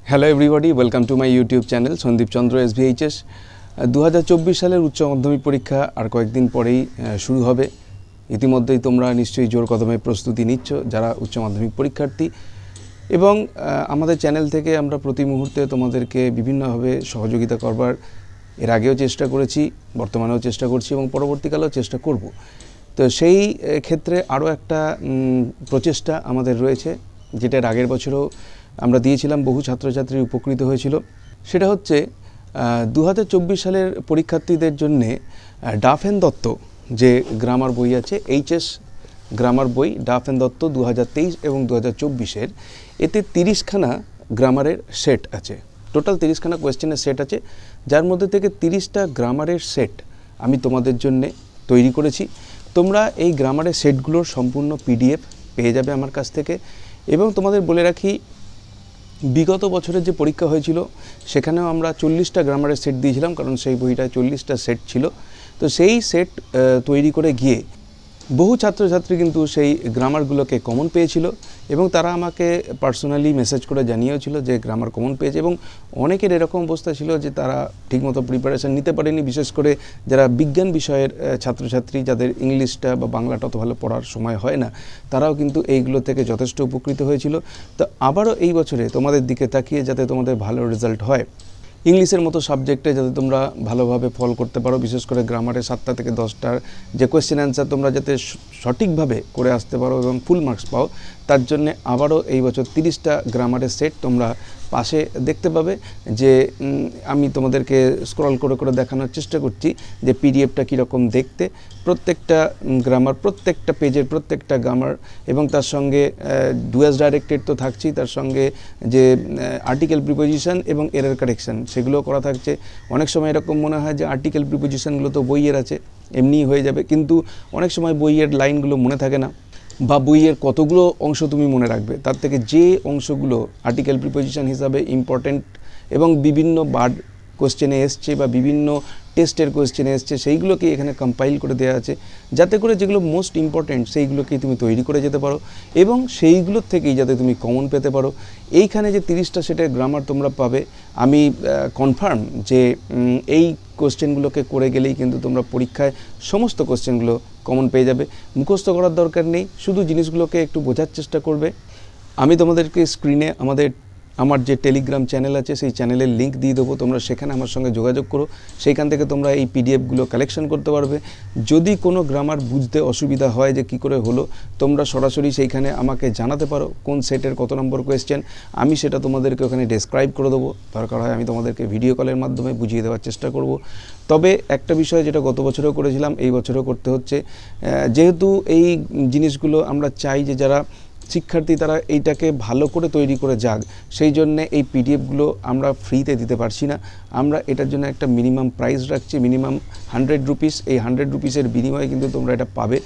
Hello everybody, welcome to my YouTube channel Sandip Chandra SBHS। 2024 সালের উচ্চ মাধ্যমিক পরীক্ষা আর কয়েকদিন পরেই শুরু হবে। ইতিমধ্যেই তোমরা নিশ্চয়ই জোর কদমে প্রস্তুতি নিচ্ছ যারা উচ্চ মাধ্যমিক পরীক্ষার্থী, এবং আমাদের চ্যানেল থেকে আমরা প্রতি মুহূর্তে তোমাদেরকে বিভিন্নভাবে সহযোগিতা করবার এর আগেও চেষ্টা করেছি, বর্তমানেও চেষ্টা করছি এবং পরবর্তীকালেও চেষ্টা করব। তো সেই ক্ষেত্রে আরও একটা প্রচেষ্টা আমাদের রয়েছে, যেটার আগের বছরও আমরা দিয়েছিলাম, বহু ছাত্রছাত্রী উপকৃত হয়েছিল। সেটা হচ্ছে 2024 সালের পরীক্ষার্থীদের জন্যে ডাফ অ্যান্ড দত্ত যে গ্রামার বই আছে, HS গ্রামার বই ডাফ অ্যান্ড দত্ত 2023 এবং 2024-এর, এতে 30খানা গ্রামারের সেট আছে। টোটাল 30খানা কোয়েশ্চেনের সেট আছে, যার মধ্যে থেকে 30টা গ্রামারের সেট আমি তোমাদের জন্যে তৈরি করেছি। তোমরা এই গ্রামারের সেটগুলোর সম্পূর্ণ PDF পেয়ে যাবে আমার কাছ থেকে। এবং তোমাদের বলে রাখি, বিগত বছরের যে পরীক্ষা হয়েছিল সেখানেও আমরা 40টা গ্রামারের সেট দিয়েছিলাম, কারণ সেই বইটায় 40টা সেট ছিল। তো সেই সেট তৈরি করে গিয়ে বহু ছাত্রছাত্রী কিন্তু সেই গ্রামারগুলোকে কমন পেয়েছিল, এবং তারা আমাকে পার্সোনালি মেসেজ করে জানিয়েছিল যে গ্রামার কমন পেয়েছে। এবং অনেকের এরকম অবস্থা ছিল যে তারা ঠিকমতো প্রিপারেশান নিতে পারেনি, বিশেষ করে যারা বিজ্ঞান বিষয়ের ছাত্রছাত্রী, যাদের ইংলিশটা বা বাংলাটা অত ভালো পড়ার সময় হয় না, তারাও কিন্তু এইগুলো থেকে যথেষ্ট উপকৃত হয়েছিল। তো আবারও এই বছরে তোমাদের দিকে তাকিয়ে যাতে তোমাদের ভালো রেজাল্ট হয়, ইংলিশের মতো সাবজেক্টে যাতে তোমরা ভালোভাবে ফল করতে পারো, বিশেষ করে গ্রামারে 7টা থেকে 10টার যে কোয়েশ্চেন অ্যান্সার তোমরা যাতে সঠিকভাবে করে আসতে পারো এবং ফুল মার্কস পাও, তার জন্যে আবারও এই বছর 30টা গ্রামারের সেট তোমরা পাশে দেখতে পাবে। যে আমি তোমাদেরকে স্ক্রল করে করে দেখানোর চেষ্টা করছি যে PDFটা কীরকম দেখতে, প্রত্যেকটা গ্রামার, প্রত্যেকটা পেজের প্রত্যেকটা গ্রামার, এবং তার সঙ্গে ডুয়াস ডাইরেক্টেড তো থাকছেই, তার সঙ্গে যে আর্টিকেল প্রিপোজিশন এবং এরর কারেকশান সেগুলোও করা থাকছে। অনেক সময় এরকম মনে হয় যে আর্টিকেল প্রিপোজিশনগুলো তো বইয়ের আছে, এমনিই হয়ে যাবে, কিন্তু অনেক সময় বইয়ের লাইনগুলো মনে থাকে না, বা বইয়ের কতগুলো অংশ তুমি মনে রাখবে, তার থেকে যে অংশগুলো আর্টিকেল প্রিপোজিশন হিসাবে ইম্পর্টেন্ট এবং বিভিন্ন বার কোয়েশ্চেনে এসছে বা বিভিন্ন টেস্টের কোয়েশ্চেনে এসছে, সেইগুলোকে এখানে কম্পাইল করে দেওয়া আছে, যাতে করে যেগুলো মোস্ট ইম্পর্টেন্ট সেইগুলোকেই তুমি তৈরি করে যেতে পারো এবং সেইগুলোর থেকেই যাতে তুমি কমন পেতে পারো। এইখানে যে 30টা সেটের গ্রামার তোমরা পাবে, আমি কনফার্ম যে এই কোয়েশ্চেনগুলোকে করে গেলেই কিন্তু তোমরা পরীক্ষায় সমস্ত কোয়েশ্চেনগুলো কমন পেয়ে যাবে। মুখস্থ করার দরকার নেই, শুধু জিনিসগুলোকে একটু বোঝার চেষ্টা করবে। আমি তোমাদেরকে স্ক্রিনে আমার যে টেলিগ্রাম চ্যানেল আছে সেই চ্যানেলের লিঙ্ক দিয়ে দেবো, তোমরা সেখানে আমার সঙ্গে যোগাযোগ করো, সেইখান থেকে তোমরা এই PDFগুলো কালেকশন করতে পারবে। যদি কোনো গ্রামার বুঝতে অসুবিধা হয় যে কী করে হলো, তোমরা সরাসরি সেইখানে আমাকে জানাতে পারো কোন সেটের কত নম্বর কোয়েশ্চেন, আমি সেটা তোমাদেরকে ওখানে ডেসক্রাইব করে দেবো। দরকার হয় আমি তোমাদেরকে ভিডিও কলের মাধ্যমে বুঝিয়ে দেওয়ার চেষ্টা করব। তবে একটা বিষয় যেটা গত বছরেও করেছিলাম, এই বছরও করতে হচ্ছে, যেহেতু এই জিনিসগুলো আমরা চাই যে যারা শিক্ষার্থী তারা এইটাকে ভালো করে তৈরি করে যাক, সেই জন্যে এই PDFগুলো আমরা ফ্রিতে দিতে পারছি না। আমরা এটার জন্য একটা মিনিমাম প্রাইস রাখছি, মিনিমাম 100 রুপিস। এই 100 রুপিসের বিনিময়ে কিন্তু তোমরা এটা পাবে।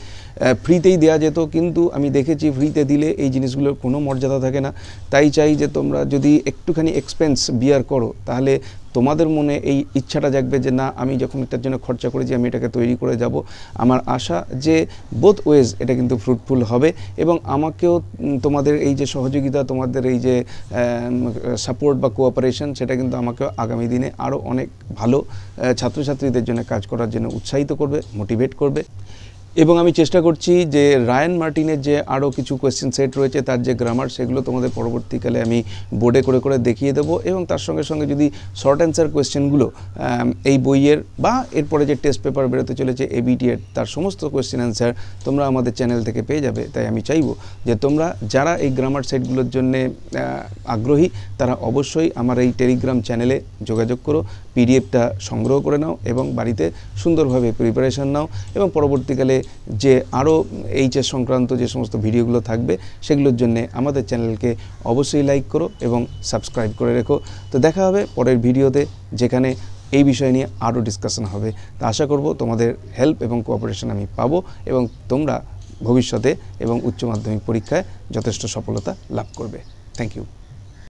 ফ্রিতেই দেওয়া যেত, কিন্তু আমি দেখেছি ফ্রিতে দিলে এই জিনিসগুলোর কোনো মর্যাদা থাকে না। তাই চাই যে তোমরা যদি একটুখানি এক্সপেন্স বিয়ার করো, তাহলে তোমাদের মনে এই ইচ্ছাটা জাগবে যে না, আমি যখন এটার জন্য খরচা করেছি আমি এটাকে তৈরি করে যাব। আমার আশা যে বোথ ওয়েজ এটা কিন্তু ফ্রুটফুল হবে, এবং আমাকেও তোমাদের এই যে সহযোগিতা, তোমাদের এই যে সাপোর্ট বা কোঅপারেশন, সেটা কিন্তু আমাকেও আগামী দিনে আরও অনেক ভালো ছাত্রছাত্রীদের জন্য কাজ করার জন্য উৎসাহিত করবে, মোটিভেট করবে। এবং আমি চেষ্টা করছি যে রায়ান মার্টিনের যে আরও কিছু কোয়েশ্চেন সেট রয়েছে, তার যে গ্রামার, সেগুলো তোমাদের পরবর্তীকালে আমি বোর্ডে করে করে দেখিয়ে দেবো। এবং তার সঙ্গে সঙ্গে যদি শর্ট অ্যান্সার কোয়েশ্চেনগুলো এই বইয়ের বা এরপরে যে টেস্ট পেপার বেরোতে চলেছে ABT-এর, তার সমস্ত কোয়েশ্চেন অ্যান্সার তোমরা আমাদের চ্যানেল থেকে পেয়ে যাবে। তাই আমি চাইবো যে তোমরা যারা এই গ্রামার সেটগুলোর জন্যে আগ্রহী, তারা অবশ্যই আমার এই টেলিগ্রাম চ্যানেলে যোগাযোগ করো, PDFটা সংগ্রহ করে নাও এবং বাড়িতে সুন্দরভাবে প্রিপারেশান নাও। এবং পরবর্তীকালে যে আরও HS সংক্রান্ত যে সমস্ত ভিডিওগুলো থাকবে, সেগুলোর জন্য আমাদের চ্যানেলকে অবশ্যই লাইক করো এবং সাবস্ক্রাইব করে রেখো। তো দেখা হবে পরের ভিডিওতে, যেখানে এই বিষয় নিয়ে আরও ডিসকাশন হবে। তা আশা করব তোমাদের হেল্প এবং কোঅপারেশন আমি পাবো, এবং তোমরা ভবিষ্যতে এবং উচ্চ মাধ্যমিক পরীক্ষায় যথেষ্ট সফলতা লাভ করবে। Thank you.